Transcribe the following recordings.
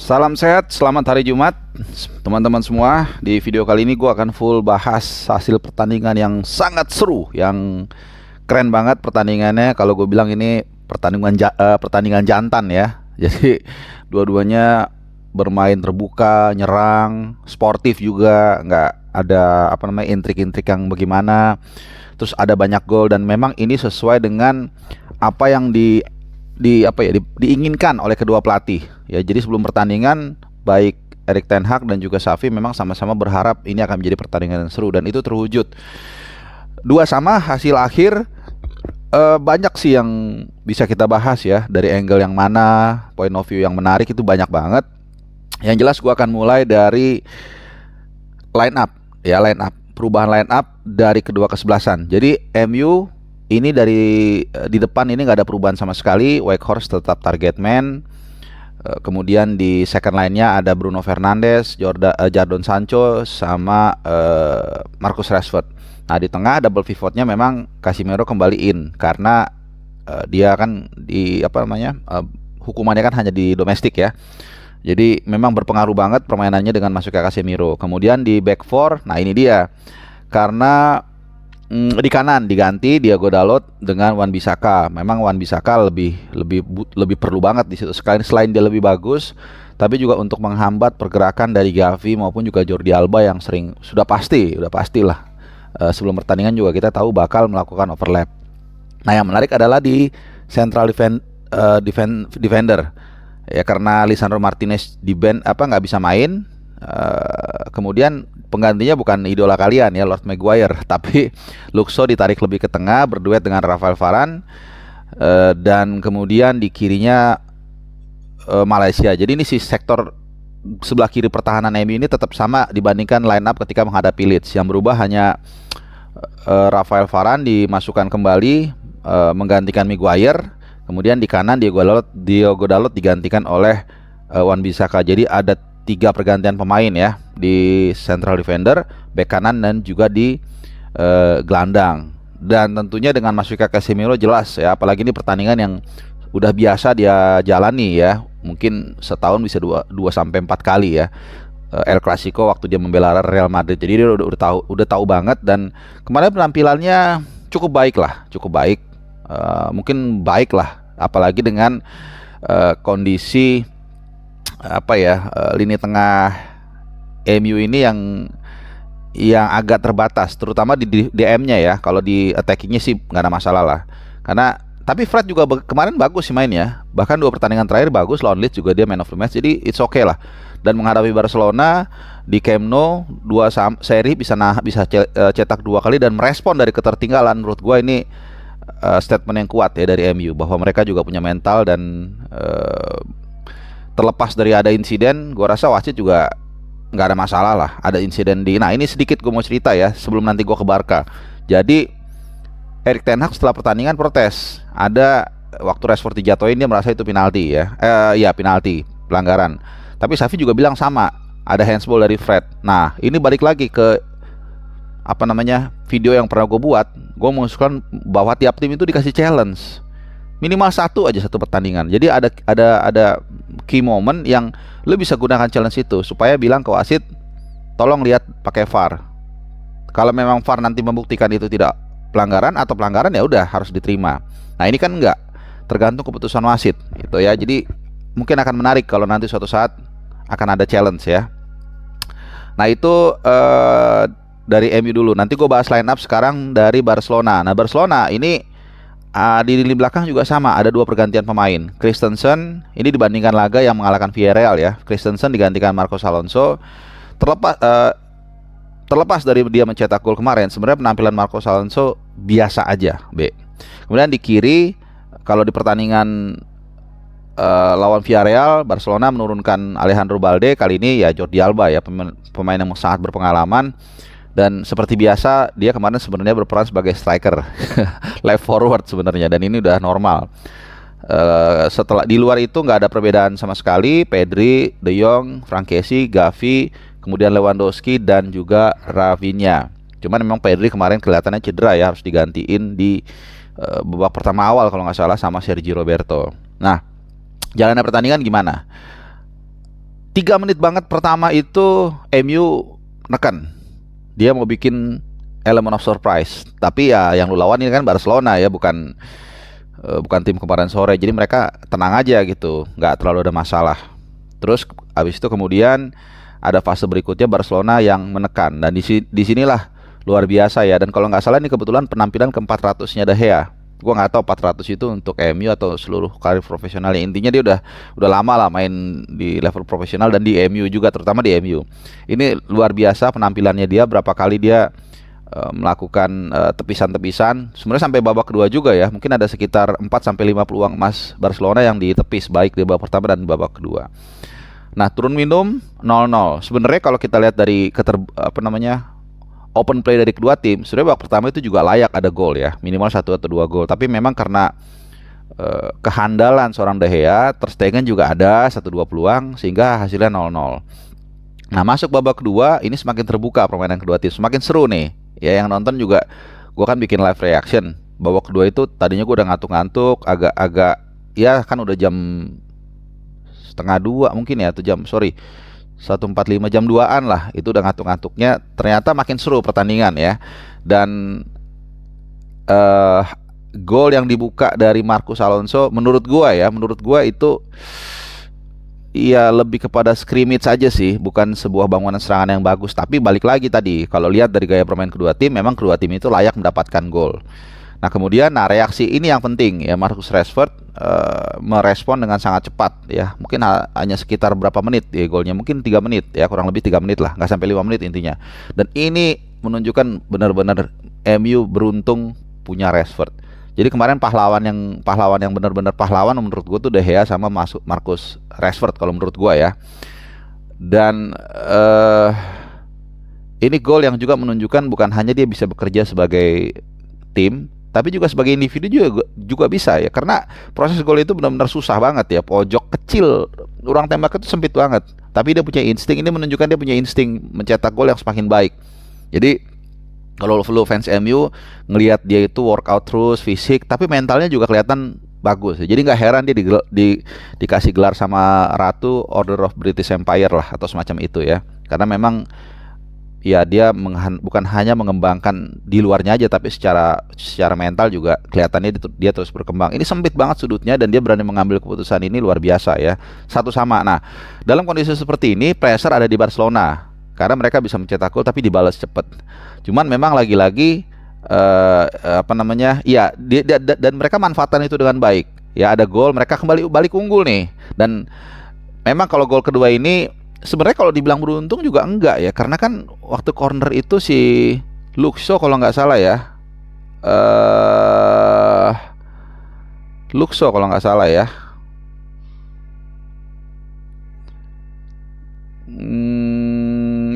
Salam sehat, selamat hari Jumat teman-teman semua. Di video kali ini gue akan full bahas hasil pertandingan yang sangat seru, yang keren banget pertandingannya. Kalau gue bilang ini pertandingan jantan ya. Jadi dua-duanya bermain terbuka, nyerang, sportif juga, nggak ada intrik-intrik yang bagaimana. Terus ada banyak gol dan memang ini sesuai dengan apa yang diinginkan oleh kedua pelatih ya. Jadi sebelum pertandingan baik Erik ten Hag dan juga Xavi memang sama-sama berharap ini akan menjadi pertandingan yang seru dan itu terwujud. 2-2 hasil akhir. Banyak sih yang bisa kita bahas ya, dari angle yang mana, point of view yang menarik itu banyak banget. Yang jelas gua akan mulai dari line up, perubahan line up dari kedua kesebelasan. Jadi MU ini di depan ini nggak ada perubahan sama sekali. Weghorst tetap target man. Kemudian di second line-nya ada Bruno Fernandes, Jadon Sancho sama Marcus Rashford. Nah di tengah double pivotnya memang Casemiro kembali in karena dia kan hukumannya kan hanya di domestik ya. Jadi memang berpengaruh banget permainannya dengan masuknya Casemiro. Kemudian di back four, nah ini dia karena di kanan diganti Diogo Dalot dengan Wan-Bissaka. Memang Wan-Bissaka lebih perlu banget di situ. Selain dia lebih bagus, tapi juga untuk menghambat pergerakan dari Gavi maupun juga Jordi Alba yang sudah pastilah sebelum pertandingan juga kita tahu bakal melakukan overlap. Nah yang menarik adalah di central defender ya, karena Lisandro Martinez di ban nggak bisa main. Kemudian penggantinya bukan idola kalian ya, Lord Maguire, tapi Luxo ditarik lebih ke tengah berduet dengan Rafael Varane, dan kemudian di kirinya Malaysia. Jadi ini si sektor sebelah kiri pertahanan MU ini tetap sama dibandingkan line up ketika menghadapi Leeds. Yang berubah hanya Rafael Varane dimasukkan kembali menggantikan Maguire. Kemudian di kanan Diogo Dalot digantikan oleh Wan-Bissaka. Jadi ada 3 pergantian pemain ya di central defender, bek kanan dan juga di gelandang. Dan tentunya dengan masuknya Casemiro jelas ya, apalagi ini pertandingan yang udah biasa dia jalani ya. Mungkin setahun bisa 2 sampai 4 kali ya. El Clasico waktu dia membela Real Madrid. Jadi dia udah tahu banget, dan kemarin penampilannya cukup baik. Mungkin baik lah, apalagi dengan kondisi lini tengah MU ini yang agak terbatas, terutama di DM-nya ya. Kalau di attackingnya sih nggak ada masalah lah. Tapi Fred juga kemarin bagus sih mainnya. Bahkan 2 pertandingan terakhir bagus, lawan Leeds juga dia man of the match. Jadi it's okay lah. Dan menghadapi Barcelona di Camp Nou 2 seri bisa cetak 2 kali dan merespon dari ketertinggalan. Menurut gua ini statement yang kuat ya dari MU, bahwa mereka juga punya mental. Dan terlepas dari ada insiden, gue rasa wasit juga nggak ada masalah lah. Ada insiden nah ini sedikit gue mau cerita ya sebelum nanti gue ke Barca. Jadi Erik ten Hag setelah pertandingan protes. Ada waktu Rashford dijatuhin, dia merasa itu penalti ya. Penalti, pelanggaran. Tapi Xavi juga bilang sama, ada handsball dari Fred. Nah ini balik lagi ke video yang pernah gue buat. Gue mengusulkan bahwa tiap tim itu dikasih challenge minimal satu pertandingan. Jadi ada key moment yang lo bisa gunakan challenge itu supaya bilang ke wasit, tolong lihat pakai VAR. Kalau memang VAR nanti membuktikan itu tidak pelanggaran atau pelanggaran, ya udah harus diterima. Nah ini kan enggak, tergantung keputusan wasit gitu ya. Jadi mungkin akan menarik kalau nanti suatu saat akan ada challenge ya. Nah itu dari MU dulu. Nanti gue bahas line up sekarang dari Barcelona. Nah Barcelona ini di lini belakang juga sama, ada 2 pergantian pemain. Christensen ini dibandingkan laga yang mengalahkan Villarreal ya. Christensen digantikan Marcos Alonso. Terlepas dari dia mencetak gol kemarin, sebenarnya penampilan Marcos Alonso biasa aja, Kemudian di kiri, kalau di pertandingan lawan Villarreal, Barcelona menurunkan Alejandro Balde. Kali ini ya Jordi Alba ya, pemain yang sangat berpengalaman. Dan seperti biasa dia kemarin sebenarnya berperan sebagai striker left forward sebenarnya, dan ini udah normal. Setelah di luar itu nggak ada perbedaan sama sekali. Pedri, De Jong, Franck-Kessie, Gavi, kemudian Lewandowski dan juga Rafinha. Cuman memang Pedri kemarin kelihatannya cedera ya, harus digantiin di babak pertama awal kalau nggak salah sama Sergio Roberto. Nah, jalannya pertandingan gimana? 3 menit banget pertama itu MU neken. Dia mau bikin element of surprise. Tapi ya yang lu lawan ini kan Barcelona ya, bukan tim kemarin sore. Jadi mereka tenang aja gitu, nggak terlalu ada masalah. Terus abis itu kemudian ada fase berikutnya Barcelona yang menekan, dan di sinilah luar biasa ya. Dan kalau nggak salah ini kebetulan penampilan ke-400-nya De Gea. Gua nggak tahu 400 itu untuk MU atau seluruh karir profesionalnya. Intinya dia udah lama lah main di level profesional dan di MU juga, terutama di MU. Ini luar biasa penampilannya dia, berapa kali dia melakukan tepisan-tepisan. Sebenarnya sampai babak kedua juga ya. Mungkin ada sekitar 4 sampai 5 peluang emas Barcelona yang ditepis baik di babak pertama dan babak kedua. Nah, turun minum 0-0. Sebenarnya kalau kita lihat dari open play dari kedua tim, sebenarnya babak pertama itu juga layak ada gol ya, minimal 1 atau 2 gol. Tapi memang karena kehandalan seorang De Gea, Ter Stegen juga ada 1-2 peluang sehingga hasilnya 0-0. Nah, masuk babak kedua ini semakin terbuka permainan kedua tim, semakin seru nih. Ya, yang nonton juga, gua kan bikin live reaction. Babak kedua itu tadinya gua udah ngantuk-ngantuk, agak-agak ya kan udah jam setengah 2 mungkin ya, atau jam 1.45 jam 2-an lah, itu udah ngantuk-ngantuknya. Ternyata makin seru pertandingan ya. Dan gol yang dibuka dari Marcos Alonso menurut gua itu iya lebih kepada scrimmage saja sih, bukan sebuah bangunan serangan yang bagus. Tapi balik lagi tadi, kalau lihat dari gaya permain kedua tim, memang kedua tim itu layak mendapatkan gol. Nah kemudian, reaksi ini yang penting ya, Marcus Rashford merespon dengan sangat cepat ya. Mungkin hanya sekitar berapa menit ya golnya, mungkin 3 menit ya, kurang lebih 3 menit lah, nggak sampai 5 menit intinya. Dan ini menunjukkan benar-benar MU beruntung punya Rashford. Jadi kemarin pahlawan yang benar-benar pahlawan menurut gue tuh De Gea sama Marcus Rashford kalau menurut gue ya. Dan ini gol yang juga menunjukkan bukan hanya dia bisa bekerja sebagai tim, tapi juga sebagai individu juga bisa ya. Karena proses gol itu benar-benar susah banget ya, pojok kecil, ruang tembak itu sempit banget. Tapi dia punya insting, ini menunjukkan dia punya insting mencetak gol yang semakin baik. Jadi kalau lu fans MU ngelihat dia itu workout terus, fisik, tapi mentalnya juga kelihatan bagus. Jadi nggak heran dia dikasih gelar sama Ratu Order of British Empire lah atau semacam itu ya. Karena memang ya dia bukan hanya mengembangkan di luarnya aja, tapi secara mental juga kelihatannya dia terus berkembang. Ini sempit banget sudutnya dan dia berani mengambil keputusan ini luar biasa ya. Satu sama. Nah, dalam kondisi seperti ini pressure ada di Barcelona karena mereka bisa mencetak gol tapi dibalas cepat. Cuman memang lagi-lagi ya dan mereka manfaatkan itu dengan baik. Ya ada gol, mereka kembali balik unggul nih. Dan memang kalau gol kedua ini sebenarnya kalau dibilang beruntung juga enggak ya, karena kan waktu corner itu si Luxo kalau nggak salah ya, Luxo kalau nggak salah ya,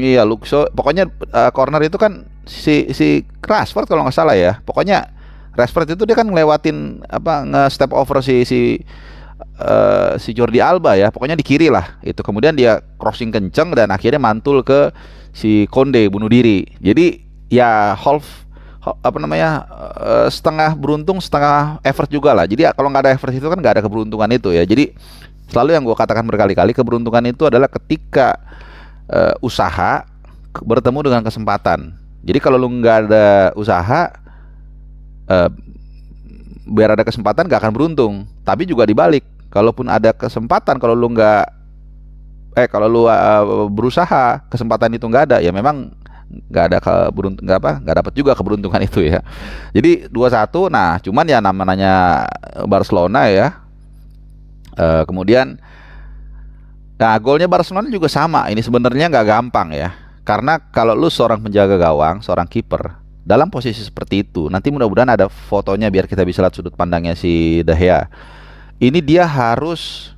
iya Luxo, pokoknya corner itu kan si Rashford kalau nggak salah ya, pokoknya Rashford itu dia kan ngelewatin nge-step over si Jordi Alba ya, pokoknya di kiri lah itu, kemudian dia crossing kenceng dan akhirnya mantul ke si Konde, bunuh diri. Jadi ya setengah beruntung setengah effort juga lah. Jadi kalau nggak ada effort itu kan nggak ada keberuntungan itu ya. Jadi selalu yang gue katakan berkali-kali, keberuntungan itu adalah ketika usaha bertemu dengan kesempatan. Jadi kalau lu nggak ada usaha, biar ada kesempatan nggak akan beruntung. Tapi juga dibalik, kalaupun ada kesempatan, kalau lu berusaha, kesempatan itu nggak ada, ya memang nggak dapat juga keberuntungan itu ya. Jadi 2-1. Nah cuman ya namanya Barcelona ya. Kemudian nah golnya Barcelona juga sama. Ini sebenarnya nggak gampang ya, karena kalau lu seorang penjaga gawang, seorang kiper dalam posisi seperti itu, nanti mudah-mudahan ada fotonya biar kita bisa lihat sudut pandangnya si De Gea. Ini dia harus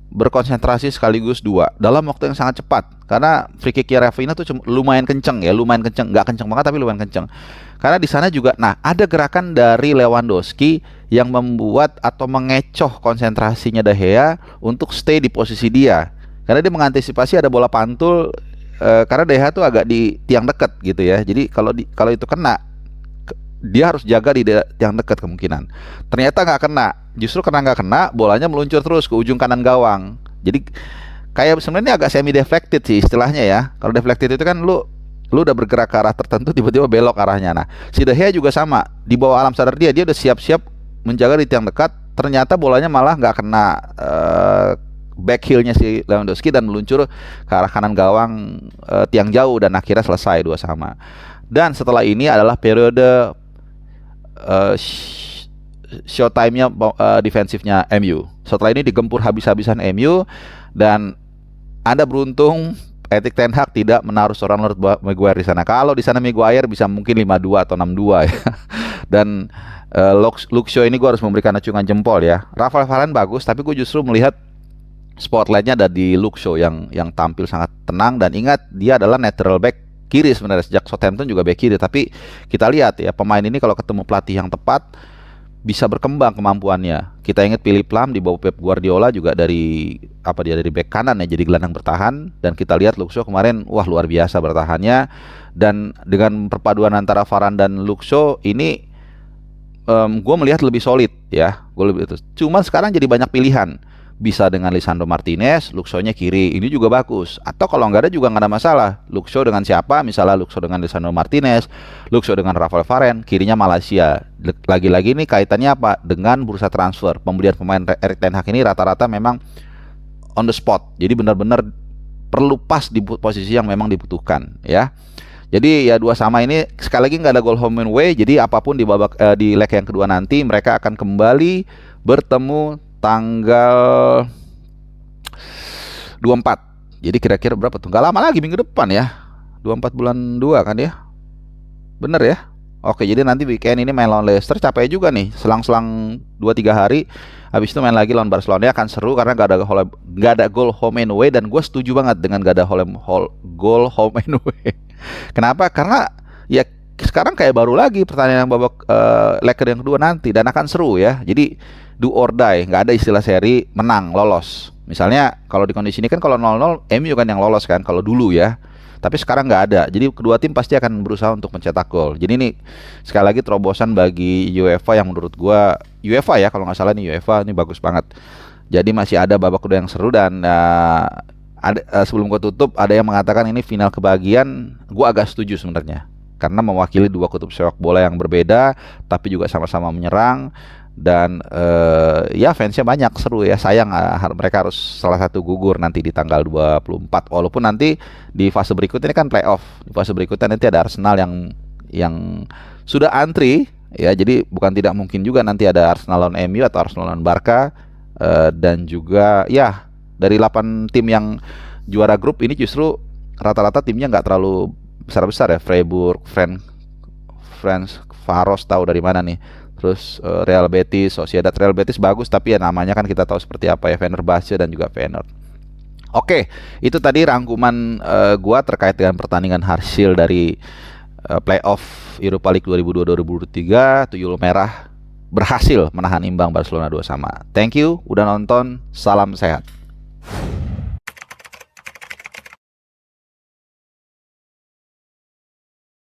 berkonsentrasi sekaligus dua dalam waktu yang sangat cepat, karena free kick-nya Rafinha tuh lumayan kenceng, nggak kenceng banget tapi lumayan kenceng. Karena di sana juga, nah ada gerakan dari Lewandowski yang membuat atau mengecoh konsentrasinya De Gea untuk stay di posisi dia, karena dia mengantisipasi ada bola pantul, karena De Gea tuh agak di tiang dekat gitu ya. Jadi kalau itu kena, dia harus jaga di tiang dekat kemungkinan. Ternyata nggak kena. Justru karena nggak kena, bolanya meluncur terus ke ujung kanan gawang. Jadi kayak sebenarnya agak semi deflected sih istilahnya ya. Kalau deflected itu kan lu udah bergerak ke arah tertentu tiba-tiba belok arahnya. Nah, si De Gea juga sama. Di bawah alam sadar dia udah siap-siap menjaga di tiang dekat. Ternyata bolanya malah nggak kena back heel-nya si Lewandowski dan meluncur ke arah kanan gawang tiang jauh dan akhirnya selesai 2-2. Dan setelah ini adalah periode showtime-nya defensifnya MU. Setelah ini digempur habis-habisan MU dan Anda beruntung Erik ten Hag tidak menaruh seorang Maguire di sana. Kalau di sana Maguire bisa mungkin 5-2 atau 6-2 ya. Dan Luke Shaw ini gue harus memberikan acungan jempol ya. Rafael Varane bagus, tapi gue justru melihat spotlightnya ada di Luke Shaw yang tampil sangat tenang. Dan ingat, dia adalah natural back kiri sebenarnya, sejak Southampton juga back kiri. Tapi kita lihat ya, pemain ini kalau ketemu pelatih yang tepat bisa berkembang kemampuannya. Kita ingat Philip Lahm di bawah Pep Guardiola juga dari back kanan ya jadi gelandang bertahan, dan kita lihat Luke Shaw kemarin wah luar biasa bertahannya. Dan dengan perpaduan antara Varane dan Luke Shaw ini gue melihat lebih solid ya. Cuman sekarang jadi banyak pilihan. Bisa dengan Lisandro Martinez, Luke Shaw-nya kiri, ini juga bagus. Atau kalau nggak ada juga nggak ada masalah. Luke Shaw dengan siapa? Misalnya Luke Shaw dengan Lisandro Martinez, Luke Shaw dengan Rafael Varane, kirinya Malaysia. Lagi-lagi ini kaitannya apa? Dengan bursa transfer. Pembelian pemain Erik ten Hag ini rata-rata memang on the spot. Jadi benar-benar perlu pas di posisi yang memang dibutuhkan ya. Jadi ya 2-2 ini sekali lagi nggak ada goal home and away. Jadi apapun di babak di leg yang kedua nanti mereka akan kembali bertemu tanggal 24. Jadi kira-kira berapa tuh? Gak lama lagi, minggu depan ya. 24 bulan 2 kan ya. Bener ya? Oke, jadi nanti weekend ini main lawan Leicester. Capek juga nih, selang-selang 2-3 hari. Habis itu main lagi lawan Barcelona. Akan seru karena gak ada goal home and away. Dan gue setuju banget dengan gak ada goal home and away. Kenapa? Karena ya sekarang kayak baru lagi pertandingan babak leg yang kedua nanti. Dan akan seru ya. Jadi do or die, nggak ada istilah seri menang lolos. Misalnya kalau di kondisi ini kan kalau 0-0 MU kan yang lolos kan kalau dulu ya. Tapi sekarang nggak ada. Jadi kedua tim pasti akan berusaha untuk mencetak gol. Jadi ini sekali lagi terobosan bagi UEFA yang menurut gua UEFA ya kalau nggak salah nih UEFA ini bagus banget. Jadi masih ada babak kedua yang seru dan sebelum gua tutup ada yang mengatakan ini final kebahagiaan. Gua agak setuju sebenarnya karena mewakili dua kutub sepak bola yang berbeda tapi juga sama-sama menyerang. Dan ya fansnya banyak, seru ya. Sayang mereka harus salah satu gugur nanti di tanggal 24. Walaupun nanti di fase berikutnya ini kan playoff. Di fase berikutnya nanti ada Arsenal yang sudah antri ya. Jadi bukan tidak mungkin juga nanti ada Arsenal lawan MU atau Arsenal lawan Barca. Dan juga ya dari 8 tim yang juara grup ini justru rata-rata timnya nggak terlalu besar-besar ya. Freiburg, France, Faros tahu dari mana nih. Terus Real Betis, Sociedad. Real Betis bagus tapi ya namanya kan kita tahu seperti apa ya, Fenerbahce dan juga Feyenoord. Oke, itu tadi rangkuman gua terkait dengan pertandingan hasil dari playoff Europa League 2022-2023. Tuyul Merah berhasil menahan imbang Barcelona 2-2. Thank you udah nonton, salam sehat.